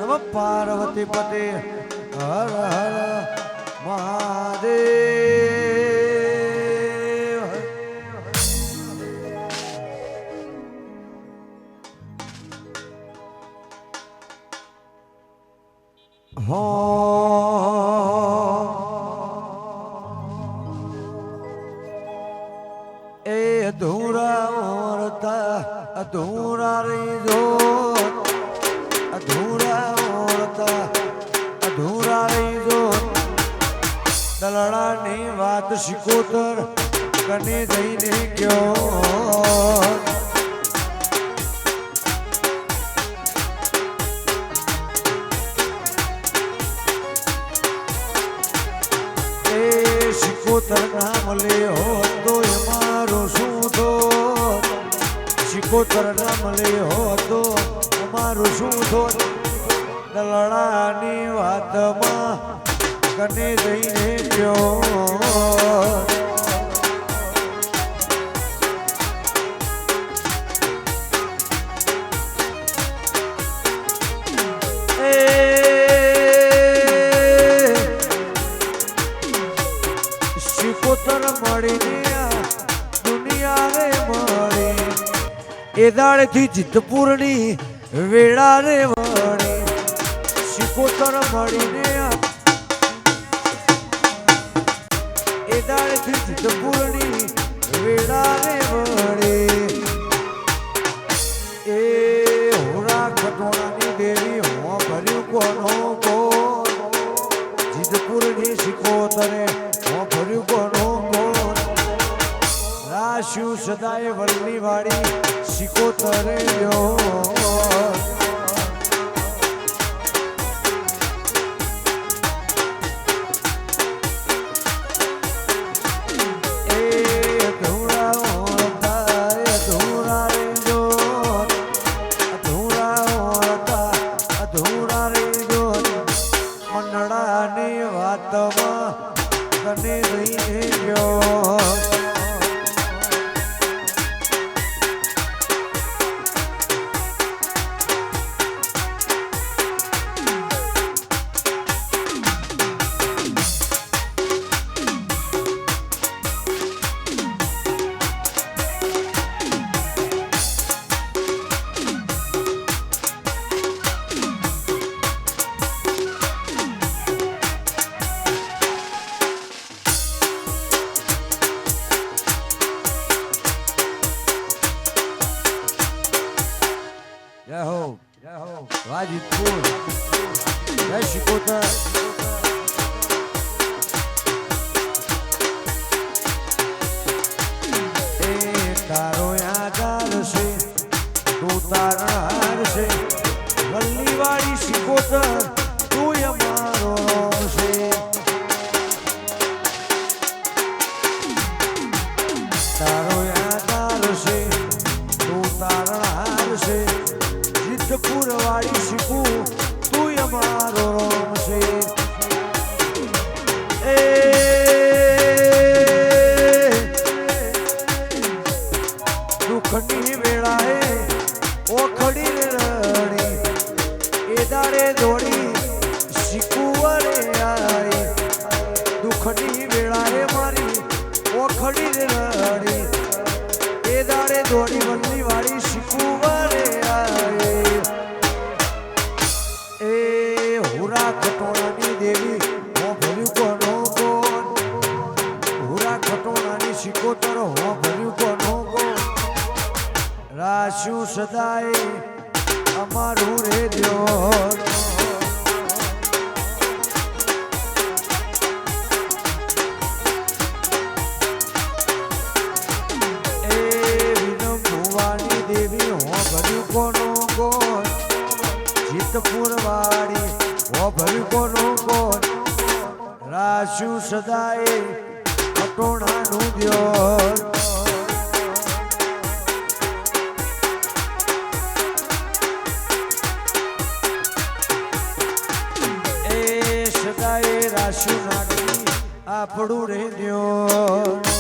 નમ પાર્વતી પતે હર હર મહાદેવ હો એ અધૂરા ઓરતા અધૂરા રહી જો અધૂરા ઓરતા અધૂરા રહી જો દલડાની વાત શિકોતર કને જઈને ગયો એ શિકોતર નામ લે હો તો અમારો શું તો શિકોતર નામ લે હો તો અમારું શું તો દલડાની વાતમાં કને જઈને ગયો શિકોતર મળીને દુનિયા રે મળી એ દાડેથી જીતપુરની વેળા રે વળી શિકોતર મળીને એ દાડેથી જીતપુરની વેળા રે વળી એ હોરા ખટોણાની દેવી હો ભર્યું કોનો કો જીતપુરની શિકોતરે હો ભર્યું કોનો કો રાશિ સદાય વલ્લી વાળી શિકોતરે યો કને રહીને ગયો જય હો વાજીદપુર જય શિકોતર એ તારો યાદાર છે તું તારણહાર છે વલ્લીવાળી શિકોતર તું અમારો છે તારો યાદાર છે તું તારણહાર છે જીતપુર વાળી શીખુ તું અમારો રોમ છે એ દુઃખની વેળાએ ઓખડી રડી એ દાડે દોડી શીખુ વરે આવી દુઃખની વેળાએ મારી ઓખડી રડી એ દાડે દોડી વલ્લી વાળી શીખુ વરે આવી એ હુરા ખટોણાની દેવી હો ભર્યું કોનો કોણ હુરા ખટોણાની શિકોતર હો ભર્યું કોનો કોણ રાશ્યું સદાય અમારું રે દ્યો એ વિનમુવાની દેવી હો ભર્યું કોનો કોણ જીતપુર વાળી હો ભર્યું કોનો કોણ રાશ્યું સદાય ખટોણાનું દ્યો એ સદાય રાશ્યું નાગરી આપણું રે દ્યો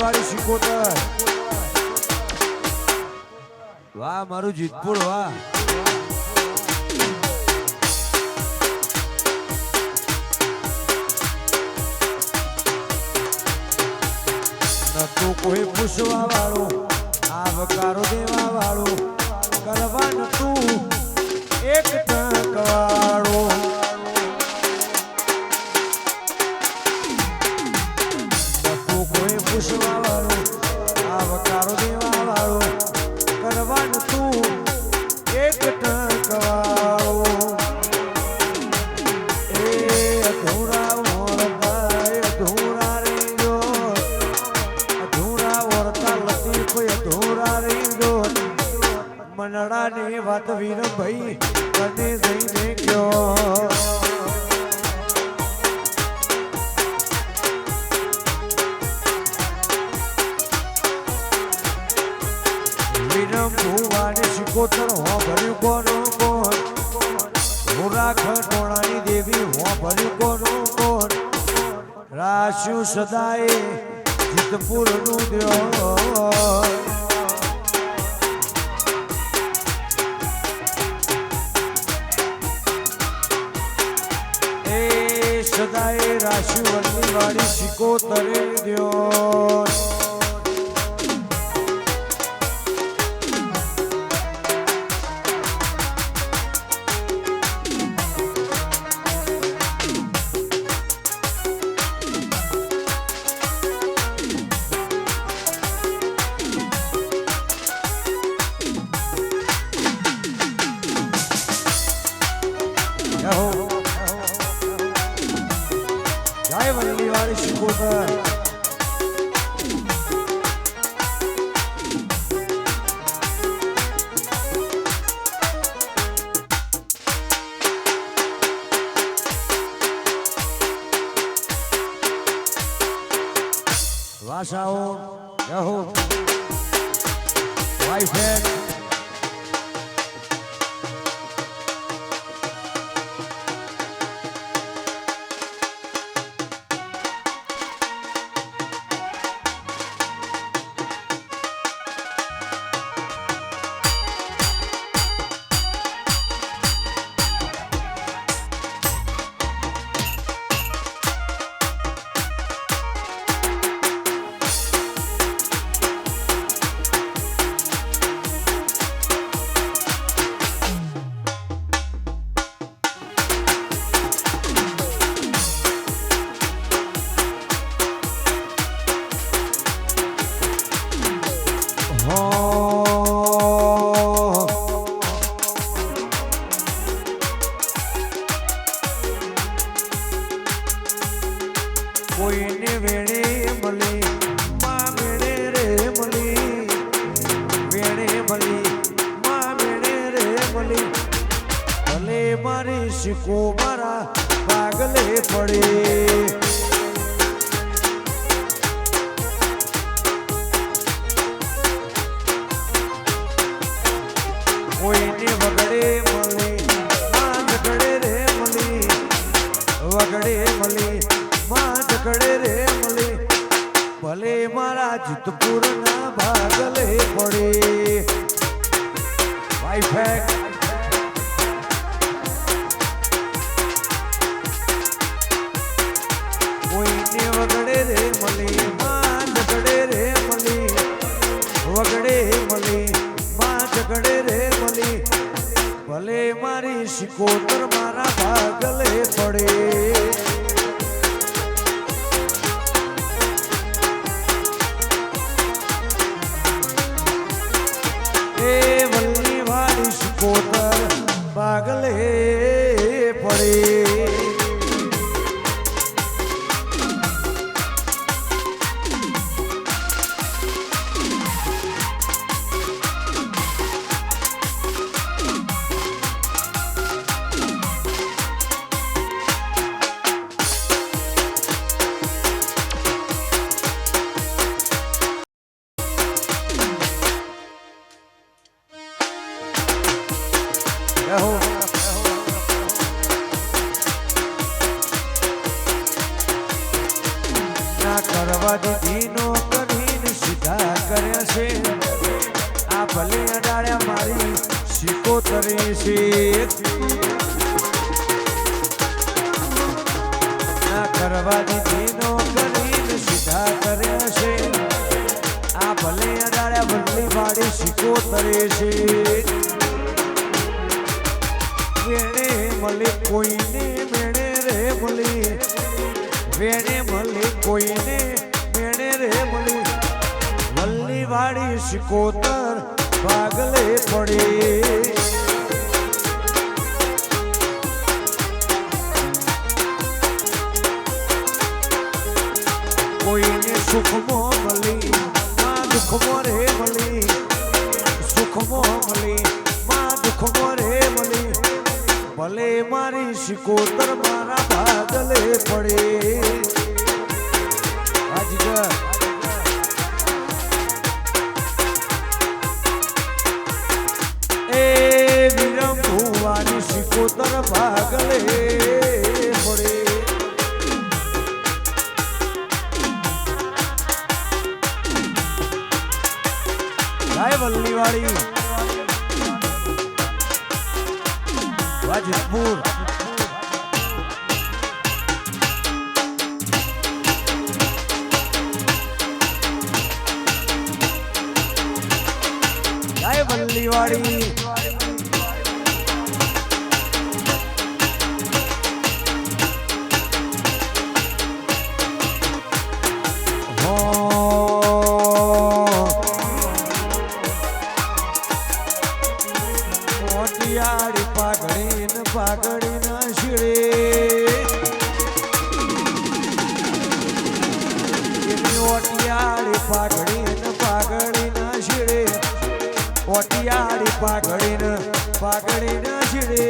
વાળી શિકોતર વાહ મારું જીતપુર વાહ નતું કોઈ પૂછવા વાળું આવકારો દેવા વાળું કરવાનું તું એક ટક વાળું નતું કોઈ પૂછવા વાળું આવકારો દેવા વાળું કરવાનું તું એક ટક વાળું એ અધૂરા મોરભાઈ અધૂરા રેજો અધૂરા ઓરતા લતીફ અધૂરા રેજો મનડાની વાત વીર ભાઈ તને જઈને ગયો વિરમ ભુવાને શિકોતર હો ભર્યું કોનો કોણ ભૂરા ખટોણાની દેવી હો ભર્યું કોનો કોણ રાશ્યું સદાય જીતપુરનું દ્યો સદાય રાશિ વલ્લી વાળી શિકોતરે દ્યો જય વલ્લી વાળી શિકોતર વાસાઓ યહો વાઈફેન કોઈને વેણે મળી માં વેણે રે મળી વેણે મળી માં વેણે રે મળી ભલે મારી શીખો મારા પાગલે પડે કોઈને વગડે મળી માં ઝઘડે રે મળી વગડે મળી માં ઝઘડે રે મળી ભલે મારા જીતપુર ના ભાગલે પડે વાઈફેક કોઈને વગડે રે મળી માં ઝઘડે રે મળી વગડે મળી માં ઝઘડે રે મળી ભલે મારી શિકોતર મારા ભાગલે પડે વલ્લી વાળી શિકોતર પાગલે પડે ના કરવા દીધી નો કરીને મળવાથી દીનો કરીને સીધા કર્યા છે આ ભલે અડાડ્યા ભલ્લી વાળી શિકોતરે છે વેણે મળી કોઈને મેણે રે મળી વેણે મળી કોઈને મેણે રે મળી વલ્લી વાળી શિકોતર ભાગલે પડે કોઈને સુખમાં મળી માં દુઃખમાં રે મળી સુખમાં મળી માં દુઃખમાં રે મળી ભલે મારી શિકોતર મારા ભાગલે પડે અજગર એ વિરમ ભુવાની શિકોતર ભાગલે પડે વલ્લીવાળી વાજપુર ગાય વલ્લીવાળી મોટિયાળી પાઘડીને પાઘડીના શીળે એની ઓટિયાળી પાઘડીને પાઘડીના શીળે ઓટિયાળી પાઘડીને પાઘડીના શીળે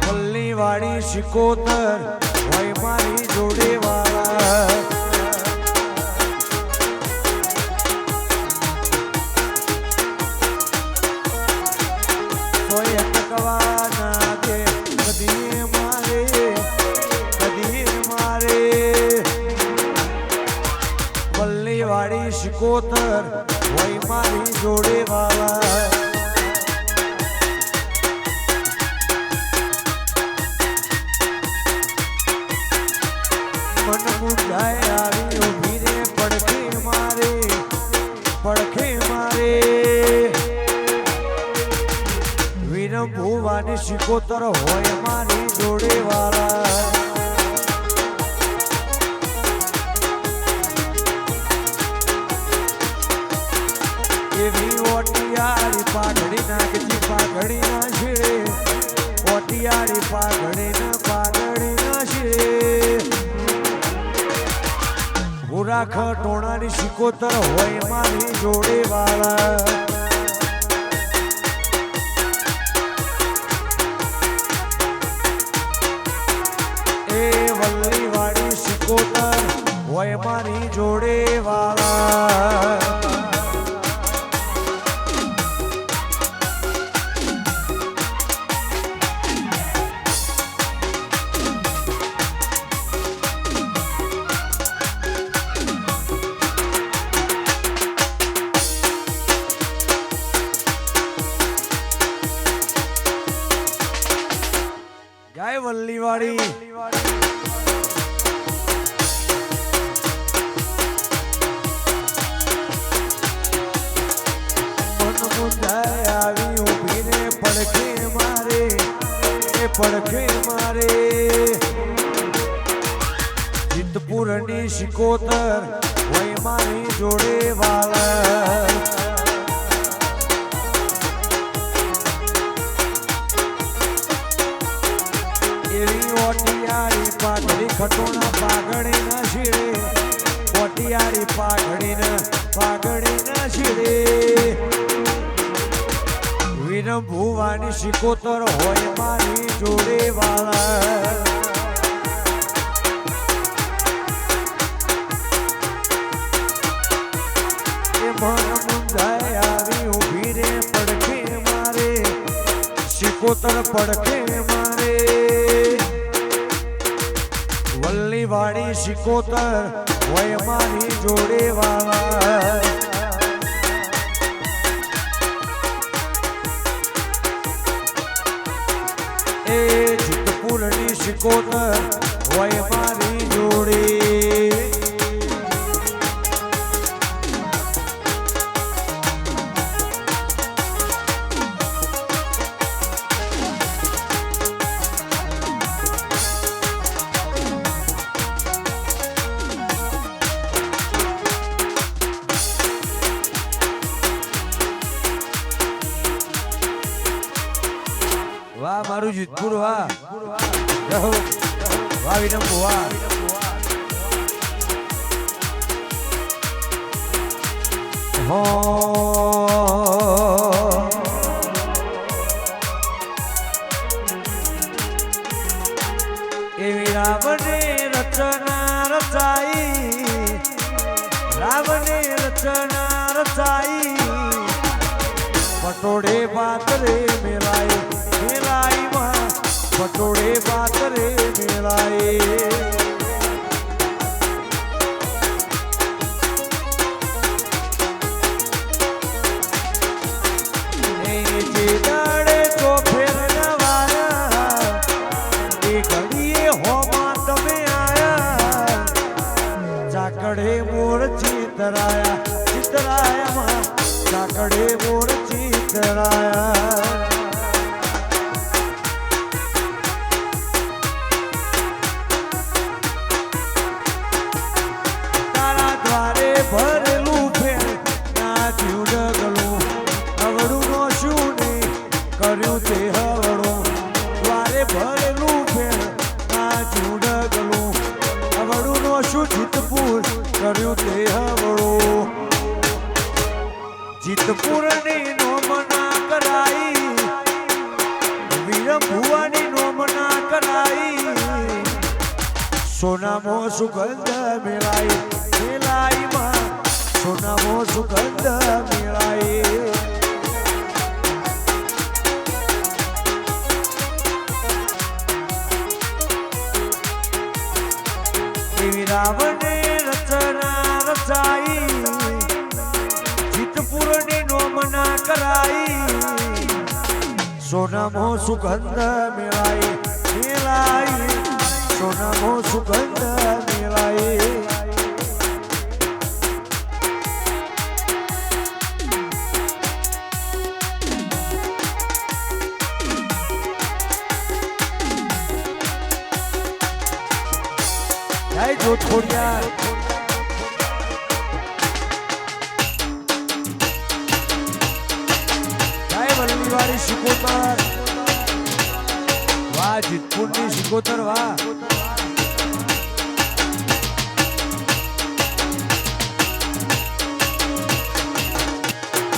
વલ્લી વાળી શિકોતર હોય મારી જોડે વાળા વાળી શિકોતર હોય મારી જોડે વાળા મન મુંજાય આવી ઉભી રે પડખે મારે વિરમ ભુવાની શિકોતર હોય મારી જોડે વાળા એવી ઓટિયાળી પાઘડી નાખજી પાઘડી ના શીળે ઓટિયાળી પાઘડી ના શીળે ભૂરા ખટોણાની શિકોતર હોય મારી જોડે વાળા એ વલ્લી વાળી શિકોતર હોય મારી જોડે વાળા ગાય વલ્લીવાળી મન મુંજાય આવી ઉભી રે પડખે મારે જીતપુરની શિકોતર હોય મારી જોડે વાળા ઓટિયાળી પાઘડી ખટોણા પાઘડી ના શીળે ઓટિયાળી પાઘડી ના શીળે વિરમ ભુવાની શિકોતર હોય મારી જોડે વાળા એ મન મુંજાય આવી ઉભી રે પડખે મારે શિકોતર પડખે મારે વલ્લી વાળી શિકોતર હોય મારી જોડે વાળા એ જીતપુરની શિકોતર હોય મારી જોડી વાહ મારું જીતપુર વાહ રહો વાહ વિનંબુ વાહ હો એવી રામને રચના રચાઈ રામને રચના રચાઈ પટોળે પાતરે મેલાઈ મેલાઈ માં પટોળે પાતરે મેલાઈ જે દાડે તો ફેર નવાયા એ ઘડીએ હોમાં તમે આયા ચાકડે મોર ચિતરાયા ચિતરાયામાં ચાકડે મોર ચિતરાયા તારા દ્વારે ભરેલું ફેર ના જીવ ડગલું અવળું નો શું ને કર્યું તે હવળું દ્વારે ભરેલું ફેર ના જીવ ડગલું અવળું નો શું જીતપુર કર્યું તે હવળું જીતપુરની નોમના કરાઈ વિરંભુવાની નોમના કરાઈ સોનામો સુગંધ મેળાઈ મેલાઈમાં સોનામો સુગંધ મેળાઈ એવી રાવણે રચના રચાઈ જીતપુરની નોમના કરાઈ સોનામો સુગંધ મેળાઈ મેલાઈ સોનામો સુગંધ મેળાઈ જય જોધપુરિયા વલ્લીવાળી શિકોતર વાહ જીતપુરની શિકોતર વાહ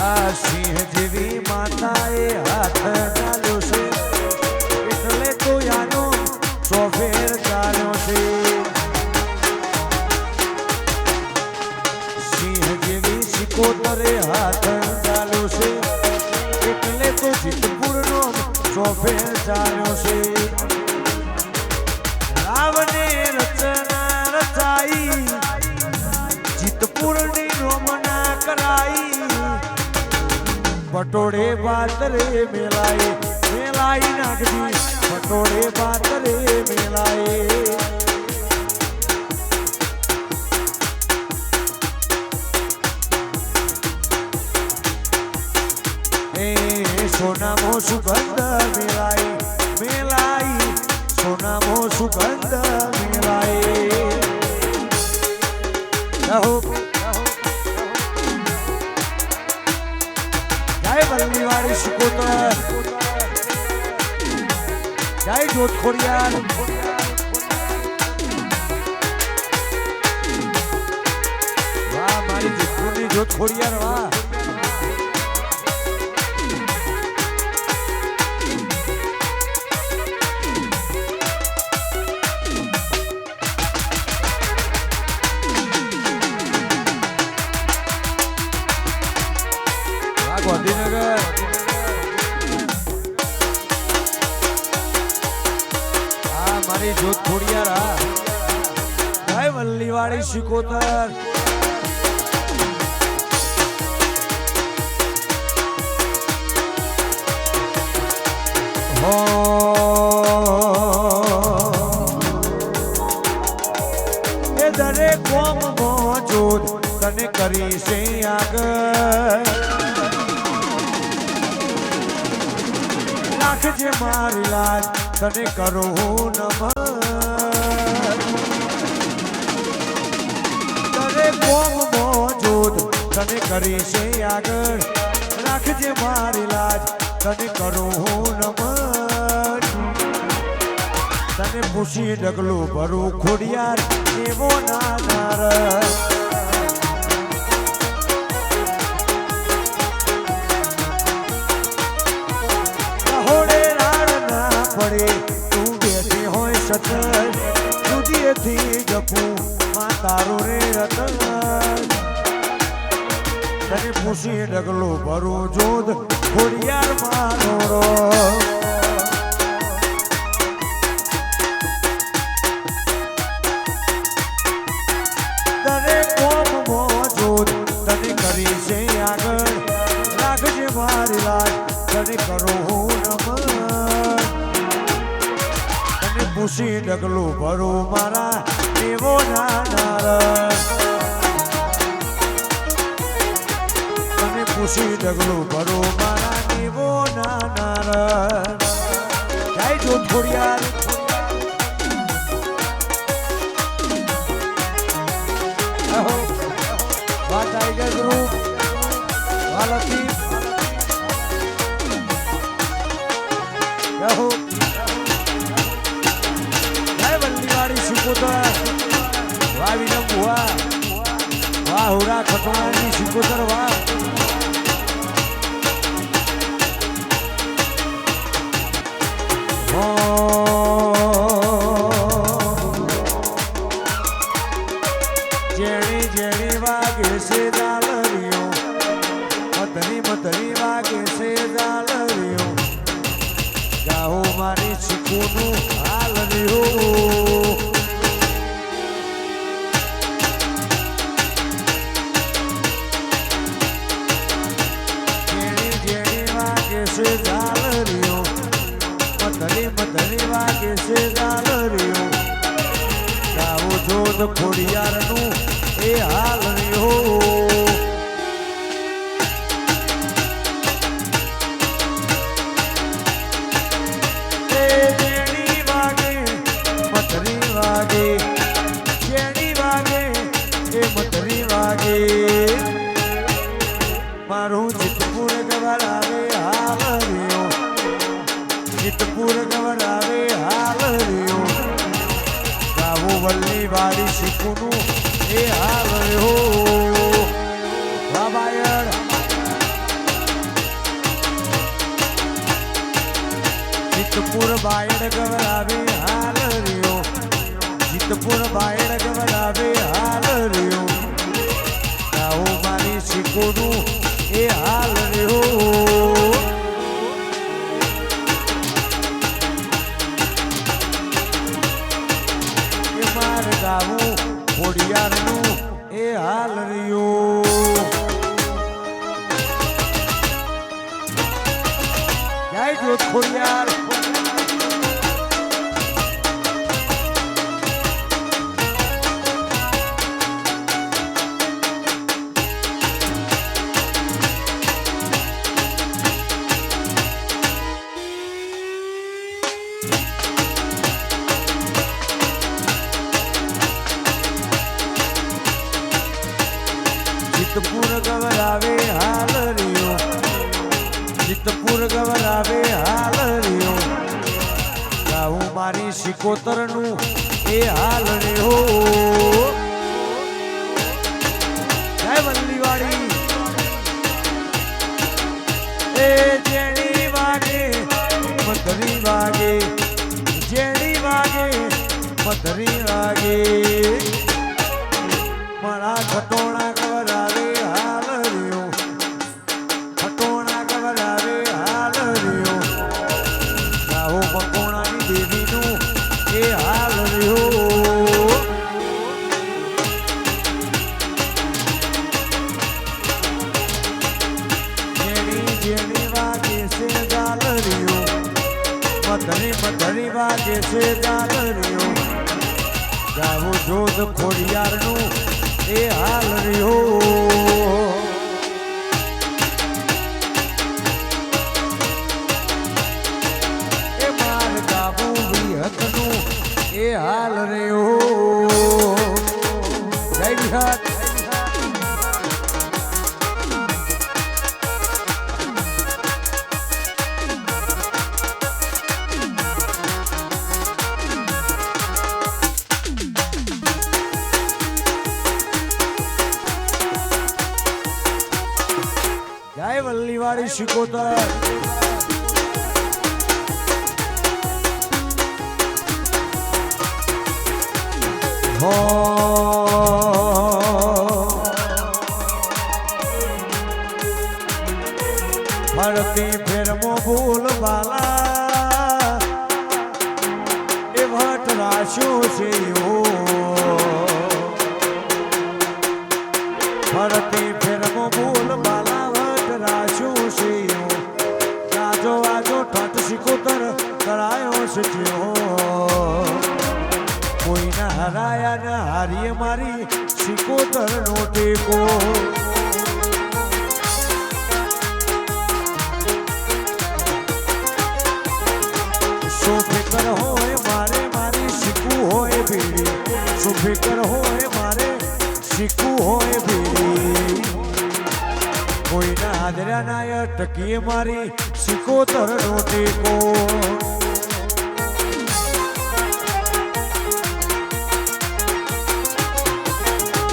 આ સિંહ જેવી માતાએ હાથ ચાલ્યો છે એટલે તો યાનો સોફેર ચાલ્યો છે સિંહ જેવી શિકોતરે હાથ ચાલ્યો છે એટલે તો જીતપુરનો સોફેર ચાલ્યો છે રાવને રચના રચાઈ જીતપુરની નોમના કરાઈ પટોળે પાતરે મેલાઈ મેલાઈ નાખજી પટોળે પાતરે મેલાઈ સોનામો સુગંધ મેલાઈ મેલાઈ સોનામો સુગંધ મેલાઈ રહો જય વલ્લીવાળી શિકોતર જય જોધખોડિયાર વાહ મારી જીતપુરની જોધખોડિયાર વાહ ગાંધીનગર હા મારી જોધખોડિયાર હા જય વલ્લીવાળી શિકોતર હો તને કરી છે આગળ રાખજે મારી લાજ તને કરું હું નમન તને કોમ મોજૂદ તને કરી છે આગળ રાખજે મારી લાજ તને કરું હું નમન તને પૂછી ડગલું ભરું ખોડિયાર એવો નાનાર હોડે રાડ ના પડે તું બેઠી હોય સતર દુધિયેથી જપું માં તારું રે રતન તને પૂછી ડગલું ભરું જોધ ખોડિયાર મારો રો તને કરો હું નમન તને પૂછી ડગલું ભરું મારા એવો નાનાર તને પૂછી ડગલું ભરું મારા એવો નાનાર જય જોત ખોડિયાર વા ટાઈગર ગ્રુપ વા લતીફ જય વલ્લીવાડી સિકોતર વાહ વિનમ બુઆ વાહ હુરા ખટોણાની સિકોતર વાહ જેણી જેણી વાગે છે દાલરીઓ મધરી મધરી વાગે છે દાલરીઓ ગાહો મારી ચીકુનું હાલ રહ્યો જેણી જેણી વાગે છે ગાલ રહ્યો મધરી મધરી વાગે છે ગાલ રહ્યો ગાહો જોધ ખોડિયારનું એ હાલ રહ્યો મારું જીતપુર ગવરાવે હાલ રહ્યો જીતપુર ગવરાવે હાલ રહ્યો ગાવું વલ્લીવાડી શીખુનું એ હાલ રહ્યો બાબાયણ જીતપુર બાયણ ગવરાવે હાલ રહ્યો જીતપુર બાયણ ગવરાવે હાલ રહ્યો ગાવું મારી શીખુનું એ હાલ રહ્યો એ મારે ગાવું ખોડિયારનું એ હાલ રહ્યો જય જોત ખોડિયાર જીતપુર ગવરાવે હાલ રહ્યો જીતપુર ગવરાવે હાલ રહ્યો ગાવું મારી સિકોતરનું એ હાલ રહ્યો જય વલ્લીવાડી એ જેણી વાગે મધરી વાગે જેણી વાગે મધરી વાગે મારા ખટોણા ગવરાવે હાલ રહ્યો ખટોણા ગવરાવે હાલ રહ્યો ગાહો બકોણાની દેવીનું એ હાલ રહ્યો જેણી જેણી વાગે છે ગાલ રહ્યો મધરી મધરી વાગે છે ગાલ રહ્યો ગાવો જોધ ખોડિયારનું એ એ હાલ રહ્યો એ માર ગાબુ વિહતનું એ હાલ રહ્યો જય વિહત જય વલ્લીવાળી શિકોતર હો ફરતી ફેરમો ભૂલ બાલા એ ભટ રાશો છે ફરતી ફેરમો ભૂલ બાલા રાશો છે રાજો આજો ઠટ શિકોતર કરાયો છે કોઈના હરાયા ના હારીએ મારી શિકોતર નો ટેકો શું ફિકર હોય મારે મારી શીખવું હોય ભીડી શું ફિકર હોય મારે શીખવું હોય ભીડી કોઈના હાજરા ના ટકીએ મારી શિકોતર નો ટેકો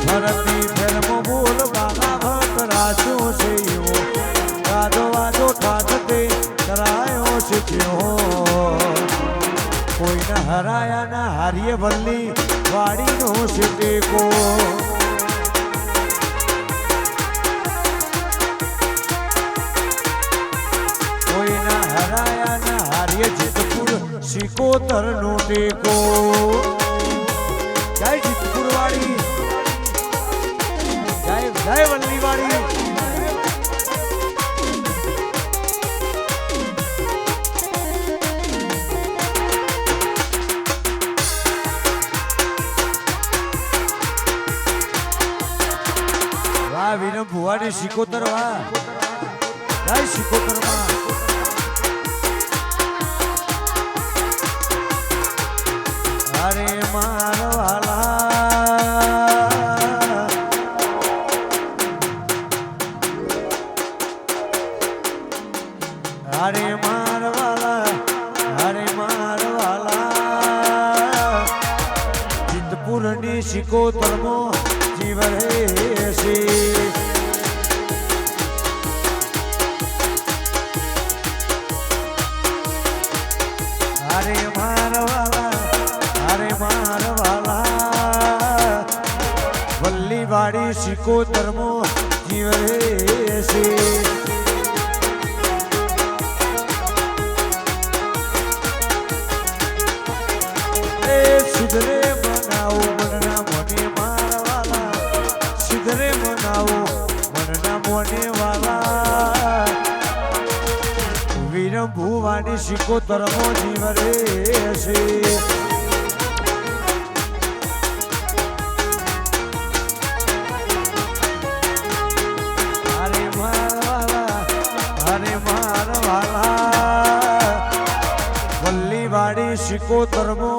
ભરતી ફેરમો બોલ બાલા ભટ રાશો છે એવો ગાજો વાજો ઠાઠતે કરાયો છે કોઈના હરાયા ના હારીએ વલ્લી વાડીનો છે ટેકો કોઈના હરાયા ના હારીએ જીતપુર શિકોતર નો ટેકો જય જીતપુર વાળી જય વલ્લીવાળી વાહ વિનમ ભુવાની શિકોતર વાહ જય શિકોતર માં અરે મારવાલા અરે મારવાલા જીતપુરની શિકોતરમાં જીવ રહે છે અરે મારવાલા વલ્લીવાળી શિકોતરમાં જીવ રહે છે સિદ્ધરે બનાવો મનના મોને મારવાલા સિદ્ધરે બનાવો મનના મોને વાલા વિરમ ભુવાની શિકોતરમો જીવ રે છે અરે મારવાલા વલ્લીવાળી શિકોતરમો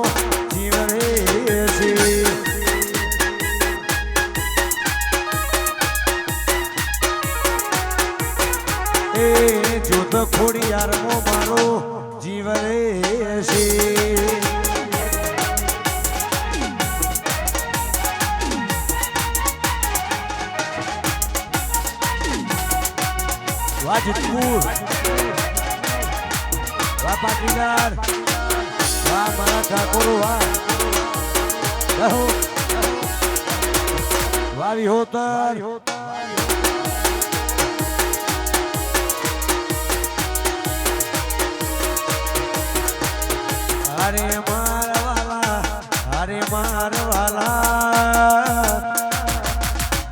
જીવ રે છે એ જોત ખોડિયારમો મારો જીવ રે છે વાહ જીતપુર વાહ પાટીદાર વાહ મારા ઠાકોર વાહ વાહ વિહોતર અરે મારવાલા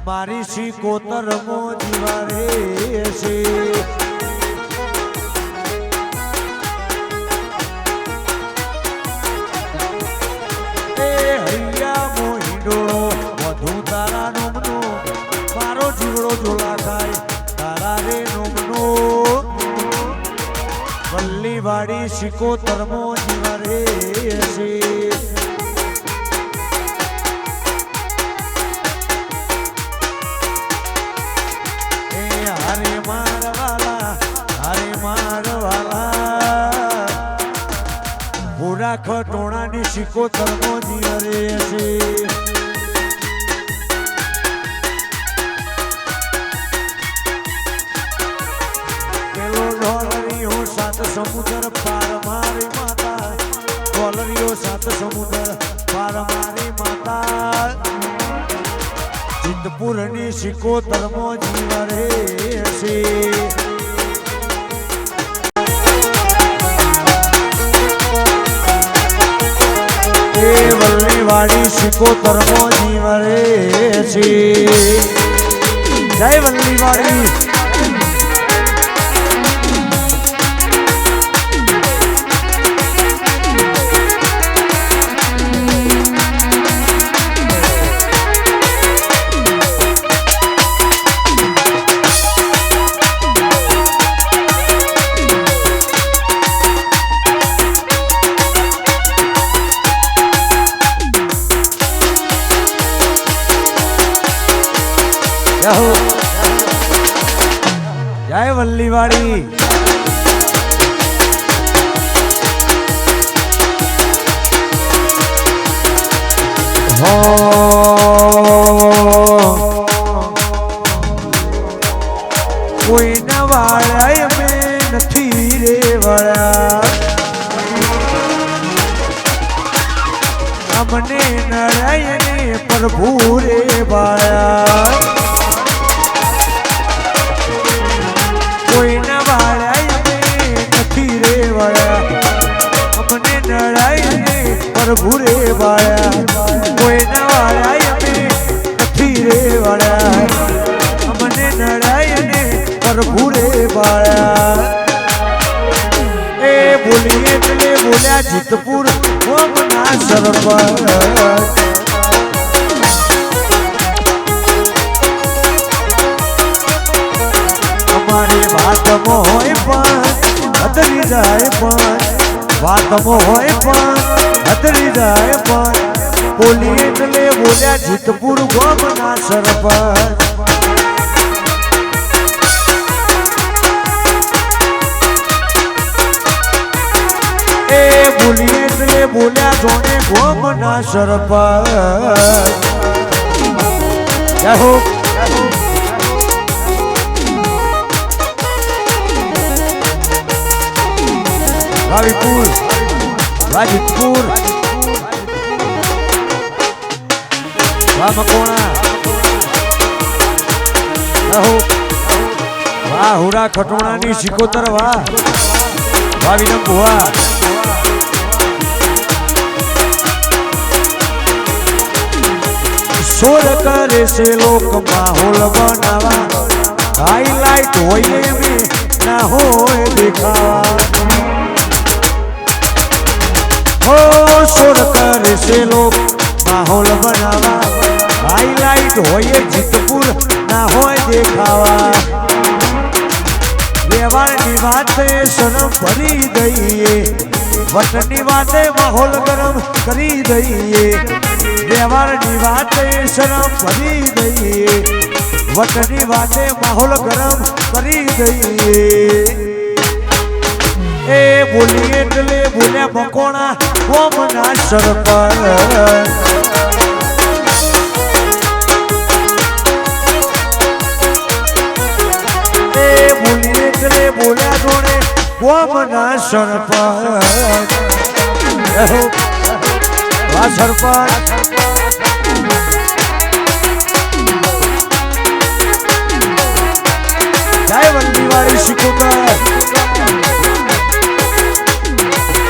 મારી શિકોતરમો જીવા રે છે એ હૈયા મોહિડોળો વધુ તારા નો વાળી સિકોતરમો જીવરે છે પૂરા ખટોણાની સિકોતરમો જીવરે છે પેલો ડોલરીઓ સાત સમુદ્ર પાર મારી માતા ડોલરીઓ સાત સમુદ્ર પાર મારી માતા સિદ્ધપુરની સિકોતરમો જીવરે છે વલ્લી વાળી સિકોતરમો જીવરે છે જય વલ્લી વાળી જય વલ્લી વાળી કોઈ ના વાળાય મેં નથી રે વળ્યા અમને નડાય ને પ્રભુ રે વાળ્યા કોઈ ના વાળાય નથી રે વાળા અમને નડાય ને પ્રભુ રે વાળા કોઈ ના વાળાય નથી રે વાળા અમને નડાય ને પ્રભુ રે વાળા એ બોલીએ એટલે બોલ્યા જીતપુર ઓમના સરપંચ અમારી વાતમાં હોય પણ હતરી જાય પણ વાતમાં હોય પણ હતરી જાય પણ બોલી એટલે બોલ્યા જીતપુર ગોમના સરપંચ એ બોલી એટલે બોલ્યા જોડે ગોમના સરપંચ જય હો રાવીપુર રાજપુર વામકોણા વાહ હુરા ખટોણાની સિકોતર વાહ વાવીનમ ભુવા સોર કરે છે લોક માહોલ બનાવા હાઈલાઈટ હોય એમ ના હોય દેખાવા સોર કરે છે લોક માહોલ બનાવા હાઈલાઈટ હોય જીતપુર ના હોય દેખાવા વ્યવહારની વાતે શરમ ભરી દઈએ વટની વાતે માહોલ ગરમ કરી દઈએ વ્યવહારની વાતે શરમ ભરી દઈએ વટની વાતે માહોલ ગરમ કરી દઈએ એ બોલી એટલે બોલ્યા મકોણા ગોમના સરપંચ એ બોલી એટલે બોલ્યા જોડે ગોમના સરપંચ વાહ સરપંચ જય વલ્લી વાળી સિકોતર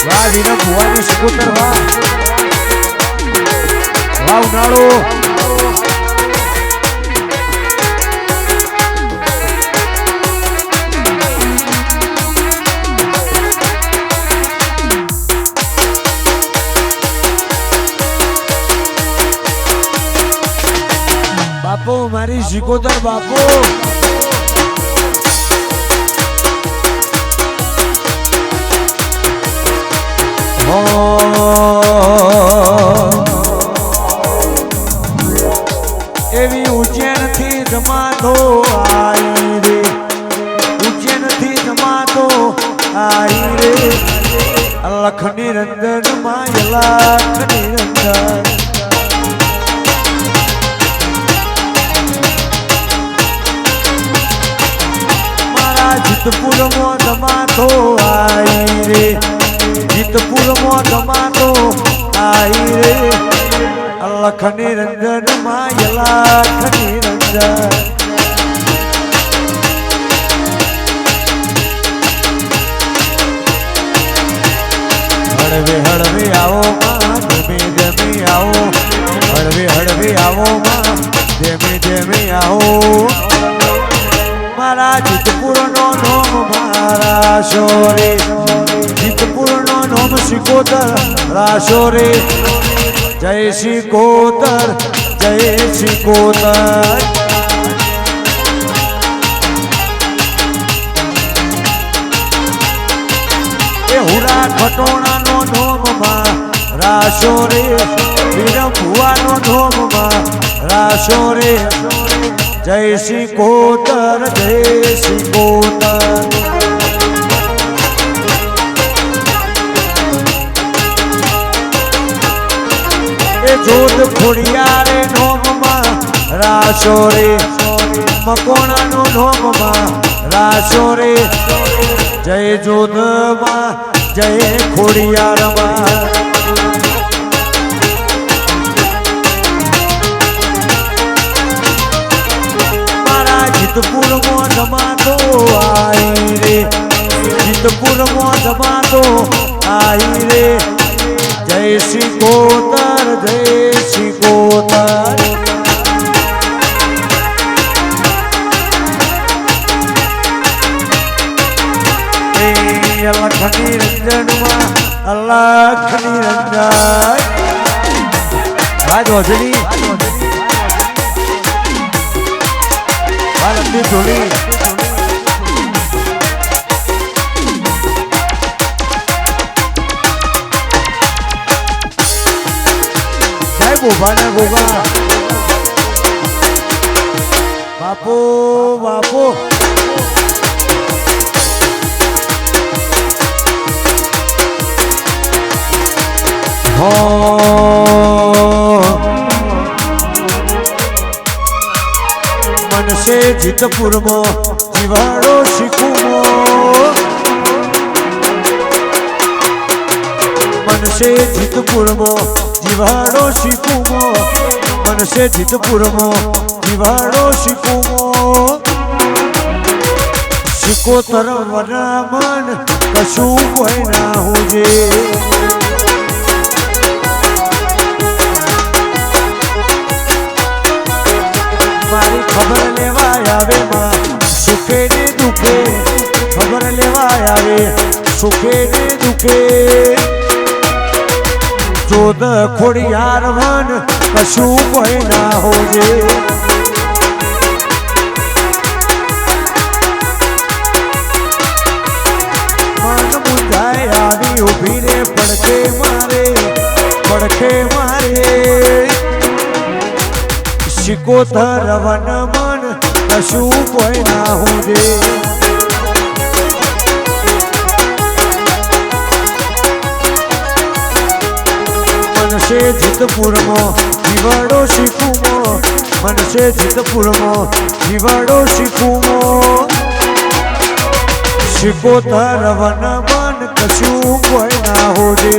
વાહ વિનમ ભુવાની સિકોતર વાહ વાહ ઉનાળો બાપુ મારી સિકોતર બાપુ એવી ઉજ્જૈન થી જમાતો આવી રે ઉજ્જૈન થી જમાતો આવી રે લખ નિરંજન માં લખ નિરંજન મારા જીતપુર માં જમાતો આવી રે જીતપુર માં જમાતો આવી રે લખ નિરંજન માં લખ નિરંજન હળવે હળવે આવો માં ધીમે ધીમે આવો હળવે હળવે આવો માં ધીમે ધીમે આવો મારા જીતપુર નો નોમ મારા શોરે જીતપુર નો નોમ શિકોતર રાશો રે જય શિકોતર જય શિકોતર એ હુરા ખટોણા નો નોમ માં રાશો રે વિરમ ભુવા નો નોમ માં રાશો રે જય શિકોતર જય શિકોતર એ જોધ ખોડિયારે નોમ માં રાશો રે મકોણા નો નોમ માં રાશો રે જય જોધ માં જય ખોડિયાર માં જીતપુર માં જમાતો આવી રે જીતપુર માં જમાતો આવી રે જય શિકોતર જય શિકોતર લખ નિરંજન માં લખ નિરંજન રાજોજની ભારતની ધૂળી જય ગોભાના ગોગા બાપો બાપો મનસે જીતપુર માં જીવાડો શીખુમો મનસે જીતપુર માં જીવાડો શીખુમો મનસે જીતપુર માં જીવાડો શીખુમો શિકોતર વના મન કશું કોઈ ના હોજે મારી ખબર લેવા આવે માં સુખે ને દુખે ખબર લેવા આવે સુખે ને દુખે જોધ ખોડિયાર મન કશું કોઈ ના હોજે મન મુંજાય આવી ઉભી રે પડખે મારે શિકોતર વન મન કશું કોઈ ના હોજે મનસે જીતપુર માં જીવાડો શીખુમો મનસે જીતપુર માં જીવાડો શીખુમો શિકોતર વન મન કશું કોઈ ના હોજે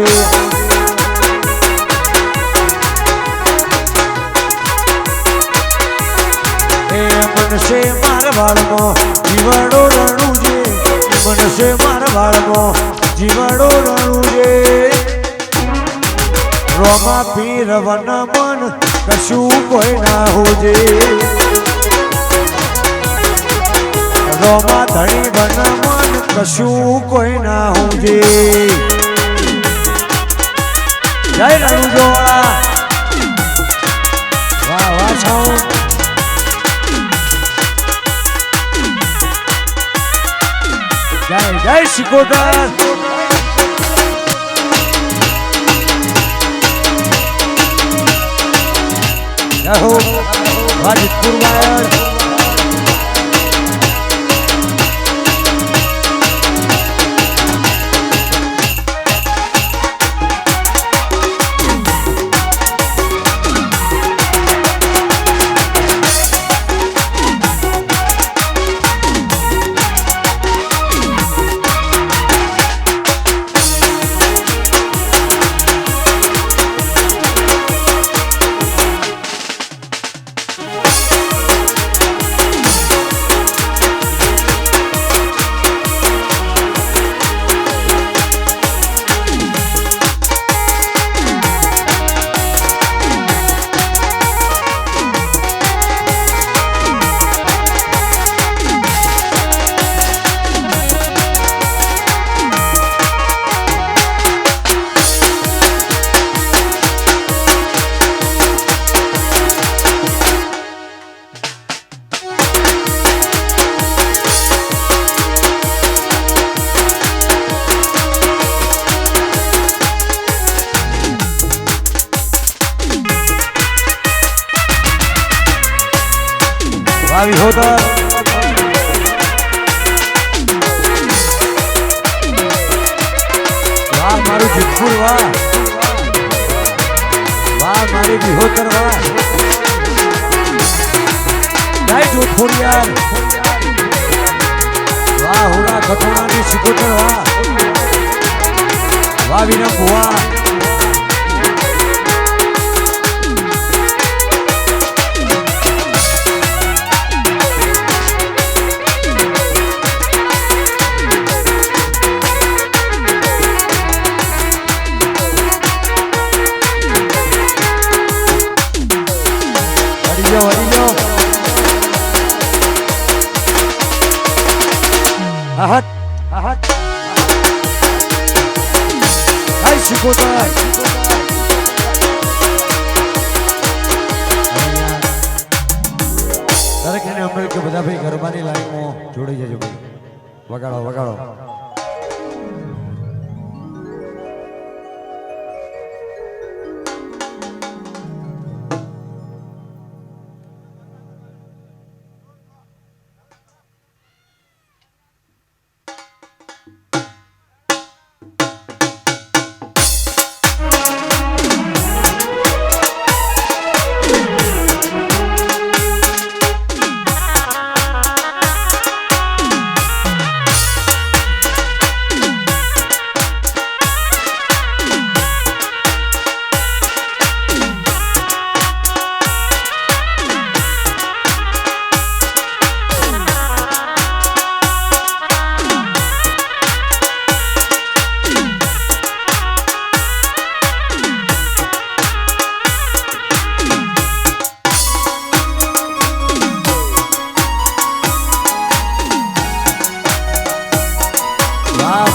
મનસે મારવાડમાં જીવાડો રણું છે મનસે મારવાડમાં જીવાડો રણું છે રોમા પીર વન મન કશું કોઈ ના હોજે રોમા ધણી વન મન કશું કોઈ ના હોજે જય રણું જોડા વાહ વાહ છાઉ જય જય શિકોતર हो वाजिदपुर वायर આવી હોતા વાહ મારું જીતપુર વાહ વાહ મારી વિહોતર વાહ જય જોધપુર યાર વાહ હુરા કઠોણાની શિકોતર વાહ વાહ વિરમ ભુવા ahad ahad hai shikota દરેક એને અમને કે બધા ભાઈ ગરબાની લાઈનમાં જોડાઈ જજો ભાઈ વગાડો વગાડો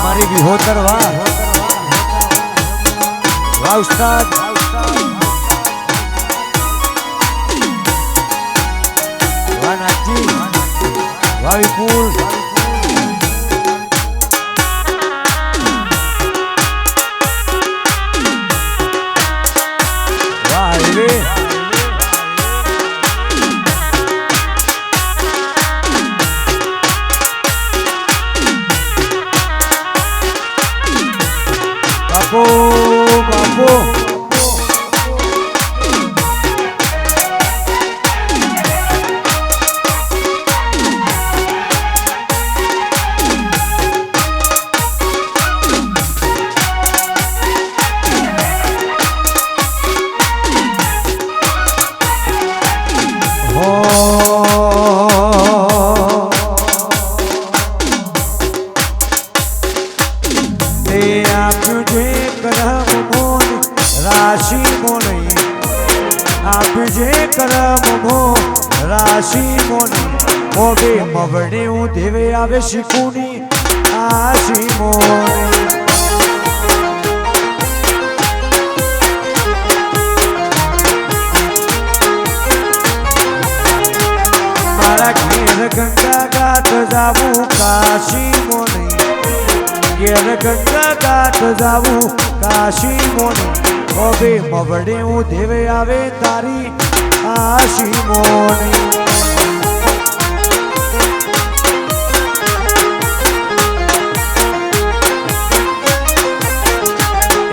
મારી વિહોતર વાહ વાહ ઉસ્તાદ વાહ નાજી વાહ વિપુલ વાહ હાઈવે બાપો બાપો રાશિ મોની મોગે મવડે હું દેવે આવે શીખુની આશી મોની મારા ઘેર ગંગા ઘાટ જાવું કાશી મોની ઘેર ગંગા ઘાટ જાવું કાશી મોની મોગે મવડે હું દેવે આવે તારી આશીમોની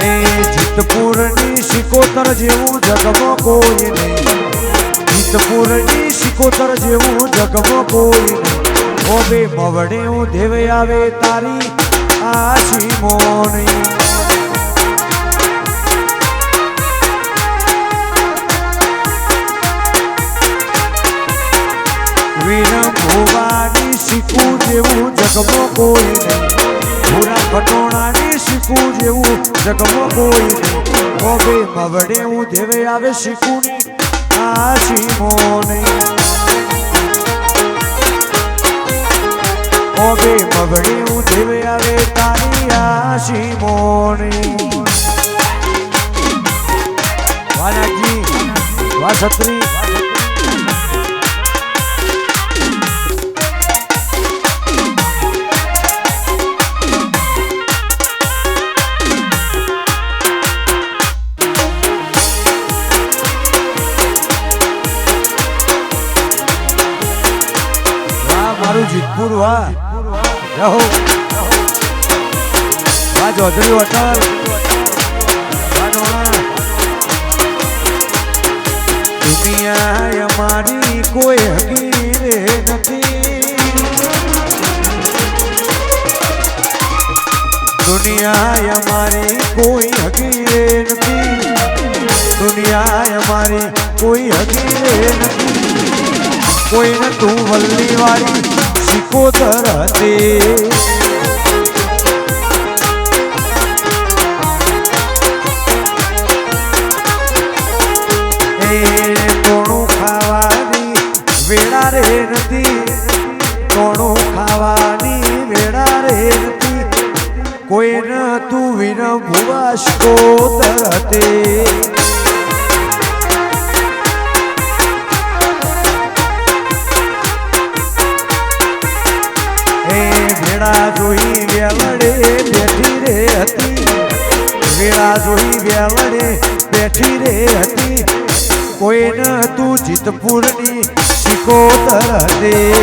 એ જીતપુરની સિકોતર જેવું જગમાં કોઈ નહીં જીતપુરની સિકોતર જેવું જગમાં કોઈ નહીં ઓબે મવડે હું દેવે આવે તારી આશીમોની વિરંભવાની શીખું જેવું જગમાં કોઈ નહીં ભૂરા ખટોણાની શીખું જેવું જગમાં કોઈ નહીં ઓબે મવડે હું દેવે આવે શીખુની આશીમોની ઓબે મવડે હું દેવે આવે તારી આશીમોની વાલાજી વા છત્રી જીતપુર વાહ રહો વાહ ચૌધરી હોટલ દુનિયા અમારી કોઈ હકીરે નથી દુનિયા અમારી કોઈ હકીરે નથી દુનિયા અમારી કોઈ હકીરે નથી કોઈને તું વલ્લી વાળી સિકોતર હતી એ તોણું ખાવાની વેળા રે નથી તોણું ખાવાની વેળા રે નથી કોઈને તું વિરંભવા સિકોતર હતી વેળા જોઈ વેલડે બેઠી રે હતી વેળા જોઈ વેલડે બેઠી રે હતી કોઈને તું જીતપુરની સિકોતર હતી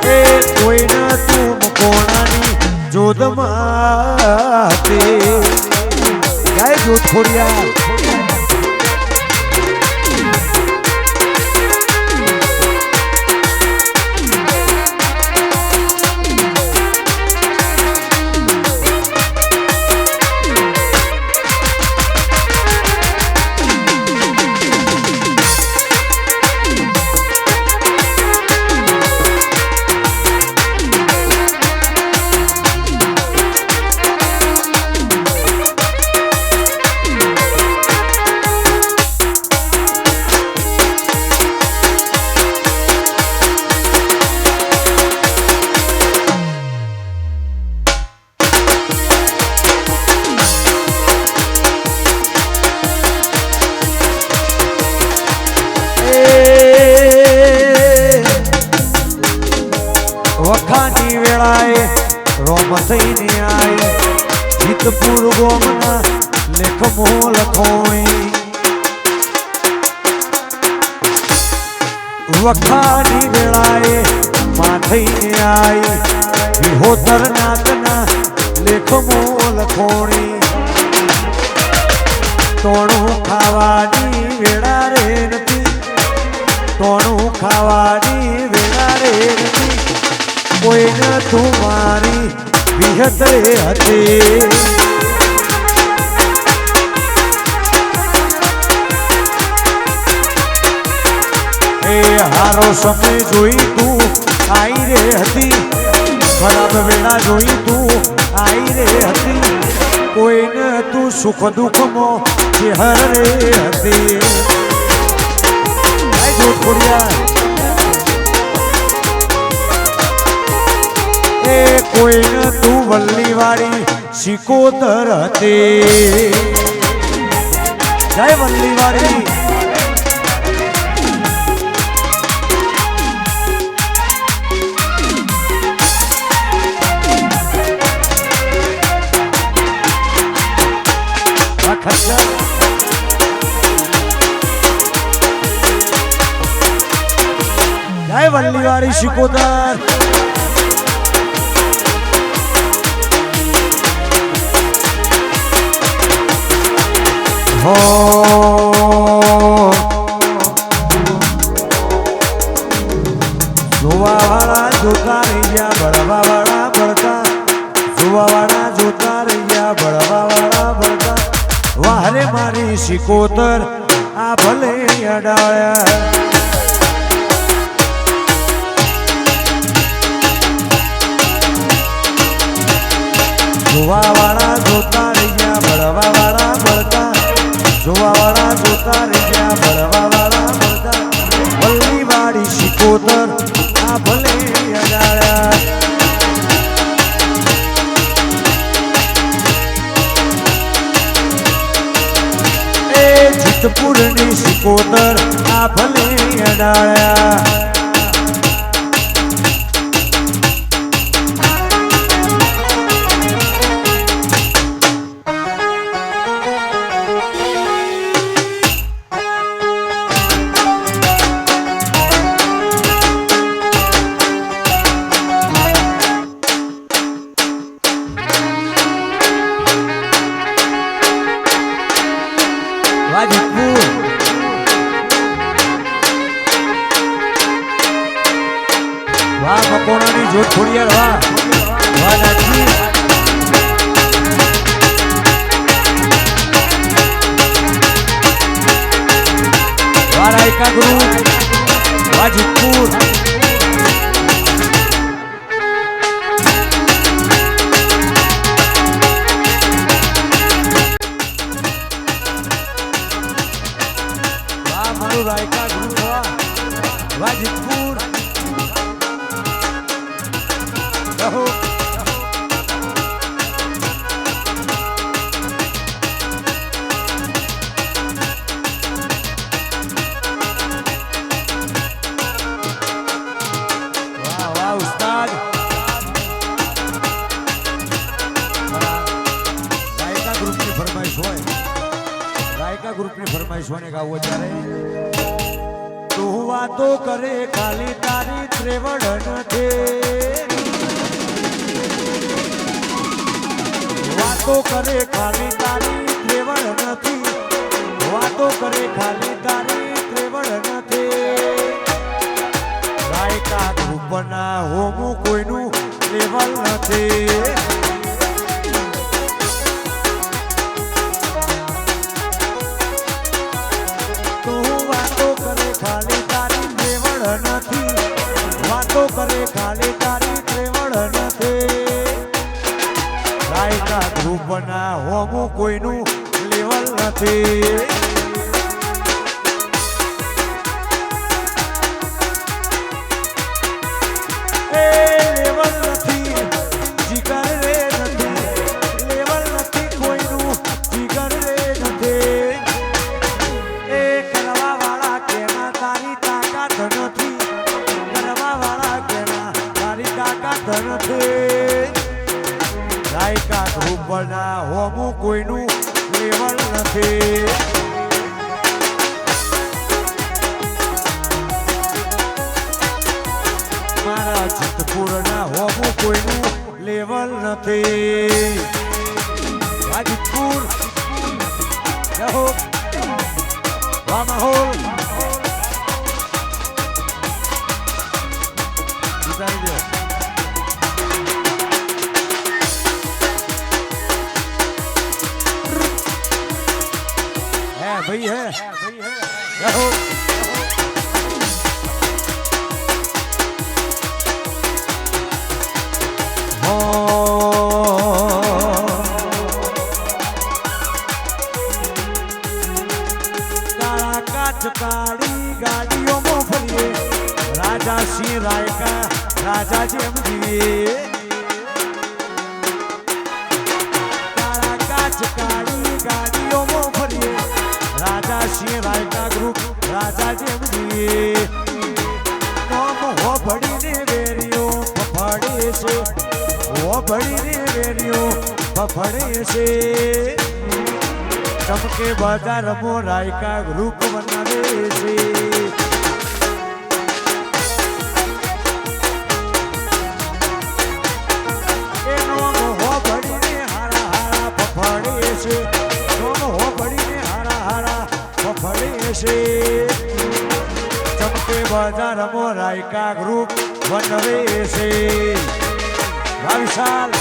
એ કોઈને તું મકોણાની જોધમાં હતી જય જોધપુરિયા વખાની વેળાએ રોમ થઈને આય જીતપુર ગોમના લેખમો લખોઈ વખાની વેળાએ માં થઈને આય વિહોતર નાથના લેખમો લખોણી તોણું ખાવાની વેળા રે નથી તોણું ખાવાની વેળા રે નથી કોઈને તું મારી વિહતરે હતી એ હારો સમય જોઈ તું આઈ રે હતી ખરાબ વેળા જોઈ તું આઈ રે હતી કોઈને તું સુખ દુઃખમાં ચહેર રે હતી જોધપુરિયા એ કોઈને તું વલ્લી વાળી સિકોતર હતી જય વલ્લી વાળી ખર્ચા જય વલ્લીવાળી શિકોતર હો જોવાવાળા જોતા રહ્યા બળવાવાળા બળતા જોવાવાળા જોતા રહ્યા બળવાવાળા બળતા વાહરે મારી શિકોતર આ ભલે અડાળ્યા જોવાવાળા જોતા રહ્યા બળવાવાળા બળતા જોવાવાળા જોતા રહ્યા બળવાવાળા બળતા વલ્લીવાળી શિકોતર આ ભલે અડાળ્યા એ જીતપુરની શિકોતર આ ભલે અડાળ્યા વાહ મકોણાની જોત ખોડિયાર વાહ વાહ નાચી વાહ રાયકા ગુરુ વાહ જીતપુર વાહ મારું રાયકા ગુરુ વાહ વાહ જીતપુર રહો વાહ વાહ ઉસ્તાદ રાયકા ગ્રુપની ફરમાઈશ હોય રાયકા ગ્રુપની ફરમાઈશ હોય ને ગાવું ત્યારે તું વાતો કરે ખાલી તારી ત્રેવડ નથી વાતો કરે ખાલી તારી ત્રેવડ નથી વાતો કરે ખાલી તારી ત્રેવડ નથી રાયકા ગ્રુપના હોમું કોઈનું લેવલ નથી તું વાતો કરે ખાલી તારી ત્રેવડ નથી વાતો કરે ખાલી તારી ત્રેવડ નથી રાયકા ગ્રુપના હોમું કોઈનું લેવલ નથી એ લેવલ નથી જીગર રે નથી લેવલ નથી કોઈનું જીગર રે નથી એ કરવાવાળા કેના તારી તાકાત નથી કરવાવાળા કેના તારી તાકાત નથી રાયકા ગ્રુપના હોમું કોઈનું લેવલ નથી મારા જીતપુરના હોમું કોઈનું લેવલ નથી જીતપુર રહો વાહ માહોલ જીતાડી દો भाई है रहो हो काला काच काड़ी गाड़ियों में फरिए राजा सिंह रायका राजा जेम जीए काला काच काड़ी गाड़ियों में फरिए राजा सिंह रायका ग्रुप राजा जेम जीए नाम हो बड़ी ने वेरियो फफड़े से हो बड़ी ने वेरियो फफड़े से चमके बाजार मो रायका ग्रुप बनावे से છે સોમ હો પડીને હારા હારા ફળે છે ચમકે બજારમાં રાયકા ગ્રુપ વનવે છે વિશાલ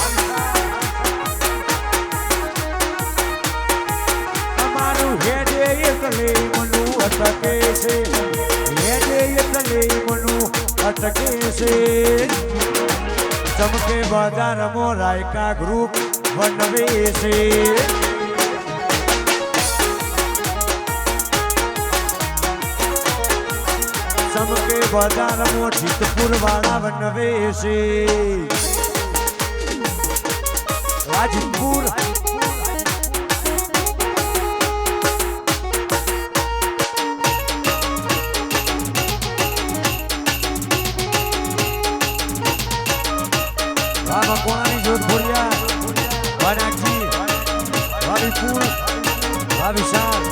અમારું હેડે એટલે મનું અટકે છે હેડે એટલે મનું અટકે છે ચમકે બજારમાં રાયકા ગ્રુપ વનવે છે ચમકે બજારમાં જીતપુર વાળા વનવે છે રાજપુર કોણાની જોધપુરિયા વાનાજી વાલીપુર વિશાલ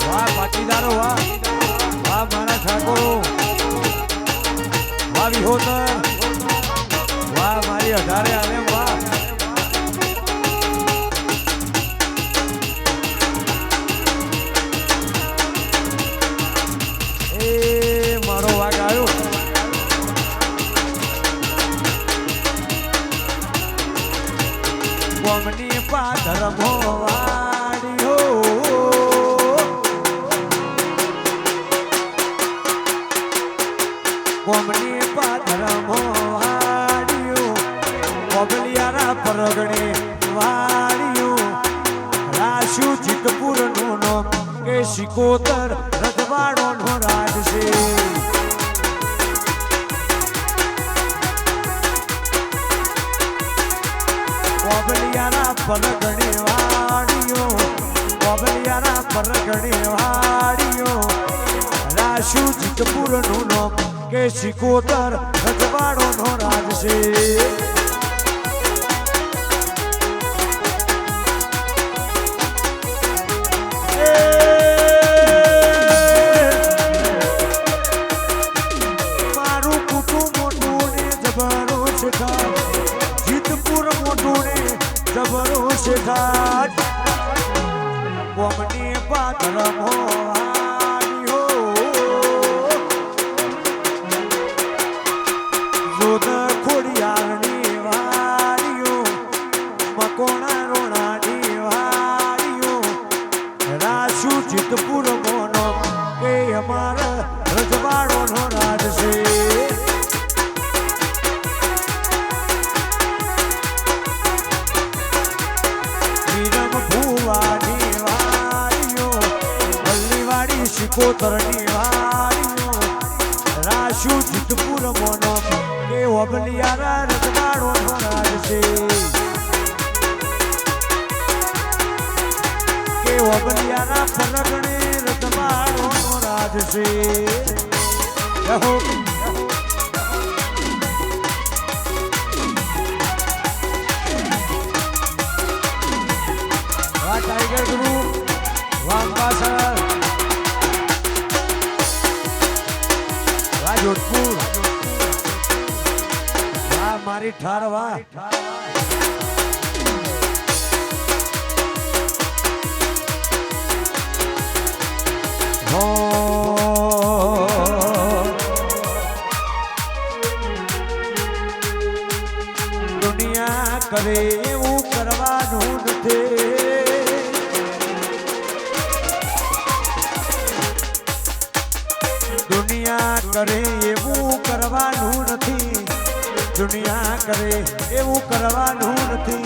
વાહ પાટીદારો વાહ વાહ મારા ઠાકોરો વાહ વિહોતર વાહ મારી અઢારે આલેમ વાહ કોમની પાદર મોવાડીઓ કોમની પાદર મોવાડીઓ કોબલિયારા પરગણે વાડીઓ રાશુ જીતપુર નું નામ કે શિકોતર રજવાડો નો રાજ છે કોબલિયાના પરગણે વાડીઓ કોબલિયાના પરગણે વાડીઓ રાશુ જીતપુર નું નામ કે શિકોતર રજવાડો નો રાજ છે મારું કુટુંબ મોટું ને જબરો છે જીતપુર મોટું ને જબરો છે ઘાટ કોમની પાદર મોવાડીઓ જોધ ખોડિયારની વાડીઓ મકોણા રોણાની વાડીઓ રાશુ જીતપુર મોનો કે અમારા રજવાડો નો રાજ છે શિકોતરની વાડીઓ રાશુ જીતપુર મોનો કે ઓબલિયારા રજવાડો નો રાજ છે કે ઓબલિયારા પરગણે રજવાડો નો રાજ છે ટાઈગર ગ્રુપ વાંબાસર જોધપુર વાહ મારી ઠાર વાહ દુનિયા કરે એવું કરવાનું નથી દુનિયા કરે એવું કરવાનું નથી દુનિયા કરે એવું કરવાનું નથી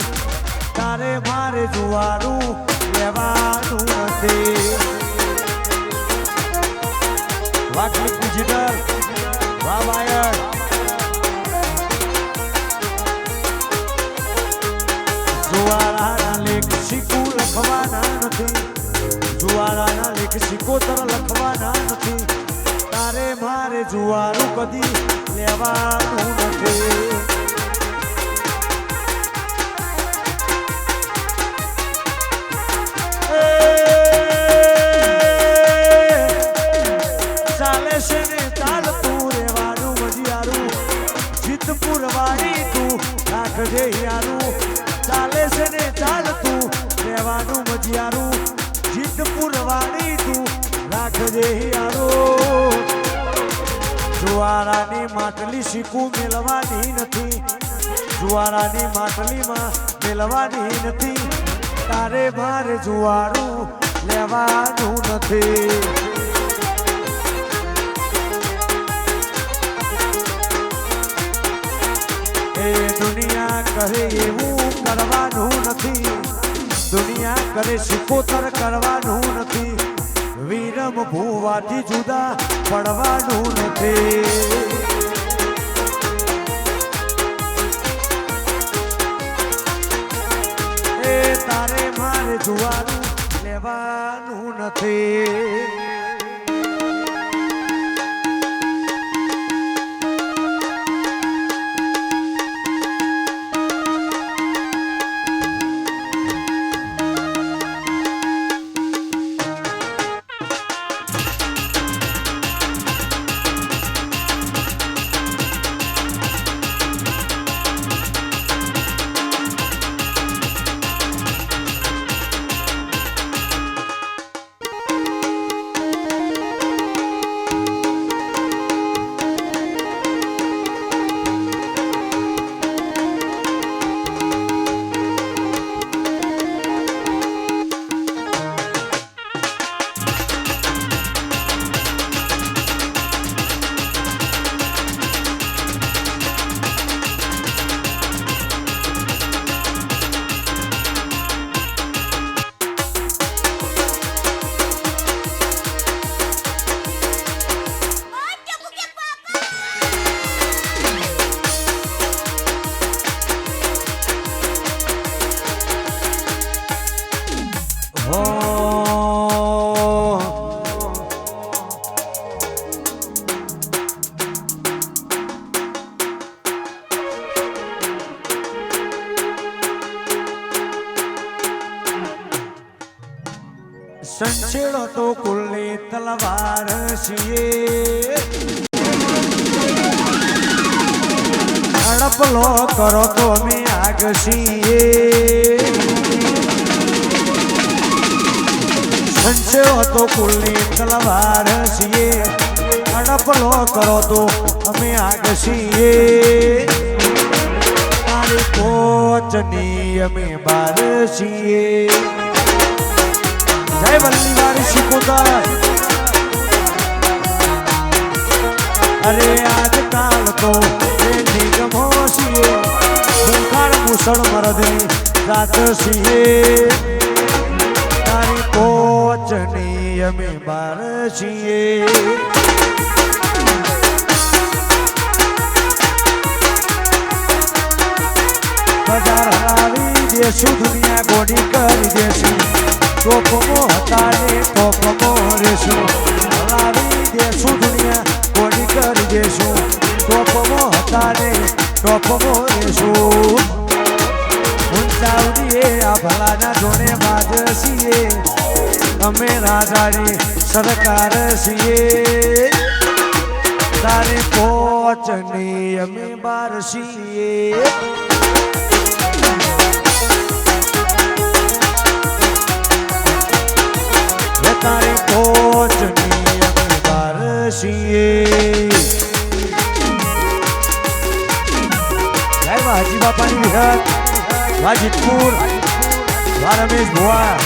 તારે મારે જુવારું લેવાનું નથી વાકલી કુજીડર વાવાયર જુવારાના લેખ શીખું લખવાના નથી જુવારાના લેખ શીખોતર લખવાના નથી તારે મારે જુવારું કદી લેવાનું નથી ચાલે છે ને ચાલતું રેવાનું મજિયારું જીતપુર વાળી તું રે યારો જુવારાની માટલી શીખું મેળવાની નથી જુવારાની માટલીમાં મેળવાની નથી તારે મારે જુવારું લેવાનું નથી એ દુનિયા કરે એવું કરવાનું નથી દુનિયા કરે શીખોતર કરવાનું નથી વીરમ ભૂવાથી જુદા પડવાનું નથી એ તારે મારે જુવાનું લેવાનું નથી સંછેડો તો કુલ્લી તલવાર છીએ હડપલો કરો તો અમે આગ છીએ સંછેડો તો કુલ્લી તલવાર છીએ હડપલો કરો તો અમે આગ છીએ તારી કોચની અમે બાર છીએ જય વલ્લી વાળી શિકોતર અરે આજકાલ તો નિગમો છીએ ભૂખાર મુસળ મરદે રાત છીએ તારી કોચની અમે બાર છીએ બજાર હલાવી દેશું દુનિયા ગોડી કરી દેશું ટોપમો હતાડે ટોપમો રેશું હલાવી દેશું દુનિયા ગોડી કરી દેશું ટોપમો હતાડે ટોપમો રેશું ઊંચાવડીએ આ ભલાના ધોણે બાદ છીએ અમે રાજાની સરકાર છીએ તારી પોચની અમે બાર છીએ તારી કોચની અમે બાર છીએ જય હાજી બાપાની વિહત વાજીતપુર રમેશ ભુવા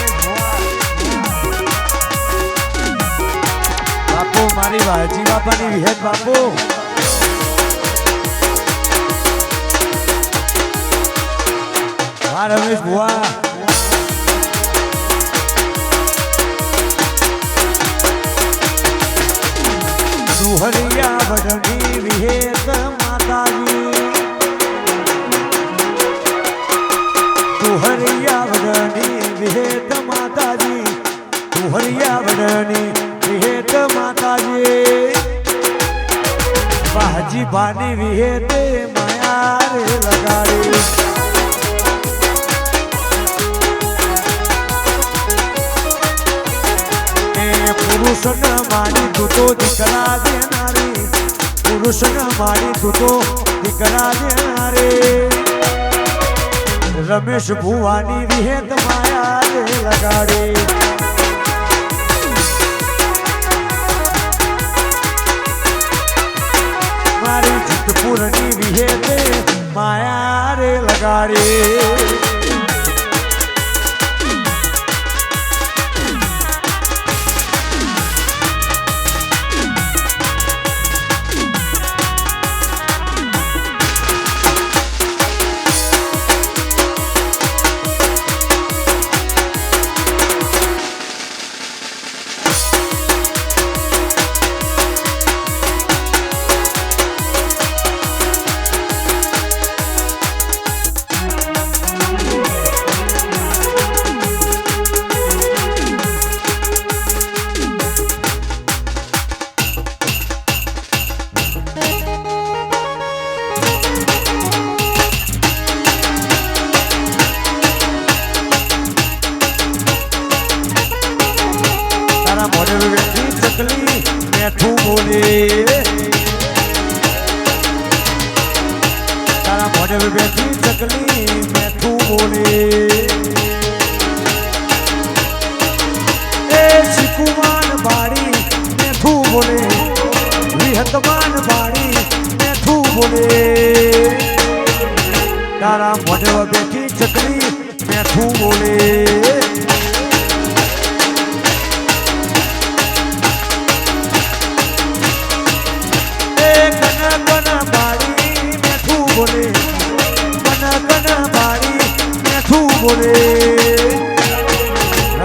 બાપુ મારી વાજી બાપાની વિહત બાપુ રમેશ ભુવા दुहरिया बदनी विहेत माताजी दुहरिया बदनी विहेत माताजी दुहरिया बदनी विहेत माताजी बाजी बानी विहेते माया रे लगाड़ी पुरुष न मानी तू तो दिकरा देनारी पुरुष न मानी तू तो दिकरा देनारे रमेश भुवानी विहेत माया रे लगाड़े મારી જીતપુરની વિહેતે માયા રે લગાડી તારા મોઢે બેઠી ચકલી મેઠું બોલે એ શીકુમાન બાળી મેઠું બોલે વિહતમાન બાળી મેઠું બોલે તારા મોઢે બેઠી ચકલી મેઠું બોલે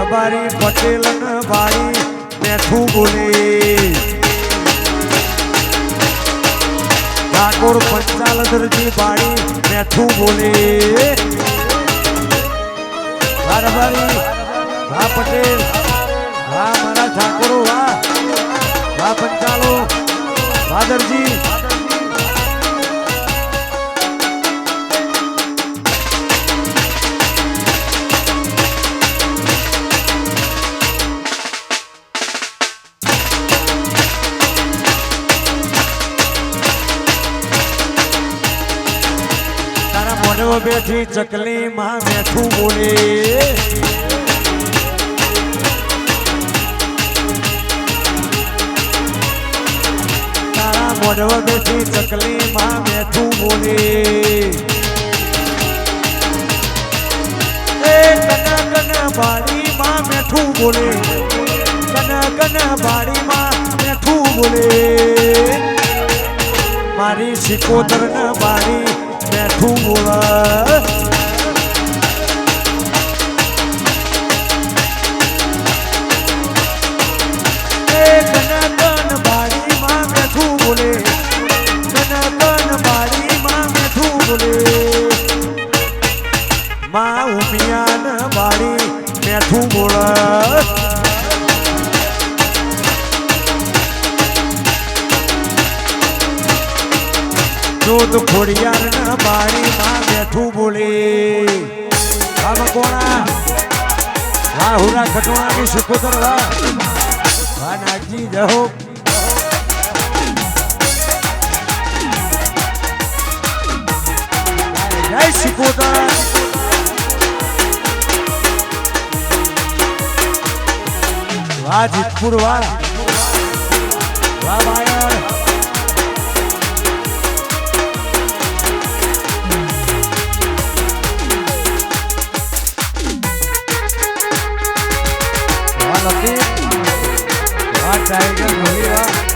રબારી પટેલ બાળી મેઠું બોલે ઠાકોર પંચાલદરજી બાળી મેઠું બોલે રબારી વાહ પટેલ વાહ મારા ઠાકોરો વાહ પંચાલો ભાદરજી બેઠી ચકલી માં મેઠું બોલે તારા મોઢવ બેઠી ચકલી માં મેઠું બોલે એ કન બાળી માં મેઠું બોલે કન બાળી માં મેઠું બોલે મારી શિકોતર ન બાળી મેઠું બોલા એ કન બાળી માં મેઠું બોલે કન બાળી માં મેઠું બોલે માં ઉમિયાન બાળી મેઠું બોલા દૂધ ખોડિયાર ના બાળી માં મેઠું બોલે આમ કોણા વાહ હુરા ખટોણા ની સુકોતર વાહ નાગજી જહો જય સુકોતર વાહ જીતપુર વાહ બાયર टाइगर बोलिए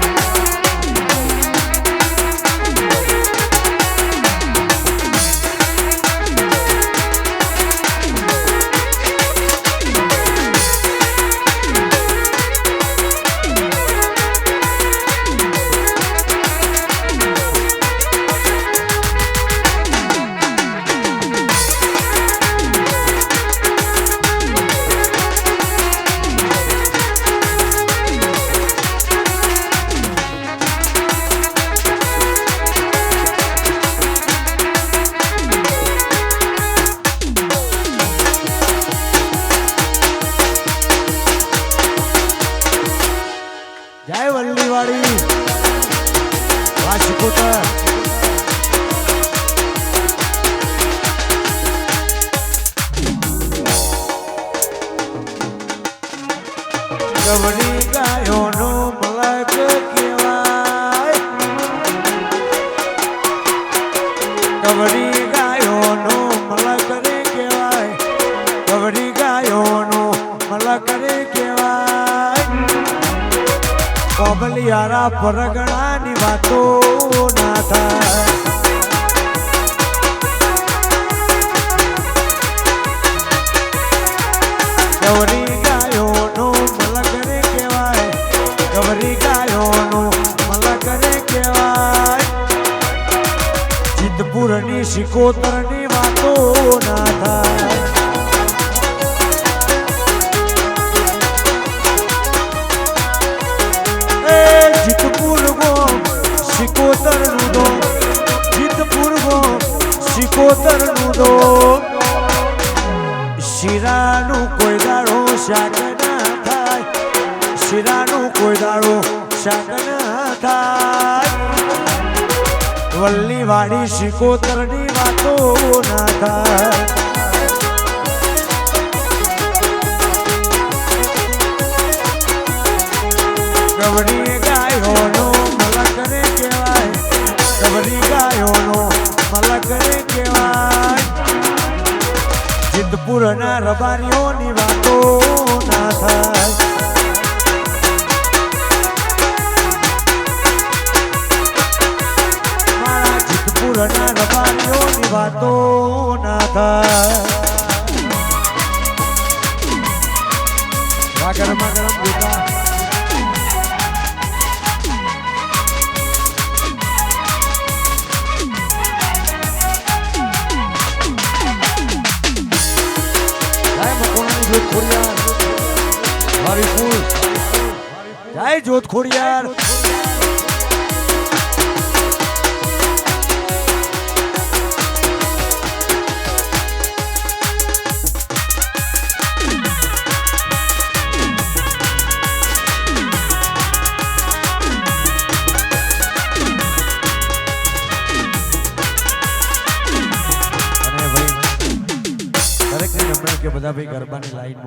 ગવડી ગાયોનો મલક કહેવાય બલિયારા પરગણાની વાતો ના થાય ગૌરી ગાયોનો મલકરે કહેવાય ગૌરી ગાયોનો મલકરે કહેવાય સિદ્ધપુરની શિકોતરની વાતો ના થાય જીતપુર ગો શિકોતર નું દો જીતપુર ગો શિકોતર નું દો શિરાનું કોઈ દાડો શાક ના થાય શિરાનું કોઈ દાડો શાક ના થાય વલ્લી વાડી શિકોતરની વાતો ના થાય ગવરી ગાયોનો મલકરે કહેવાય ગવરી ગાયોનો મલકરે કહેવાય સિદ્ધપુરના રબારીઓની વાતો ના થાય મારા સિદ્ધપુરના રબારીઓની વાતો ના થાય ગરમા ગરમ ગીતા જય જોત ખોડિયાર બધા ભાઈ ગરબાની લાઈન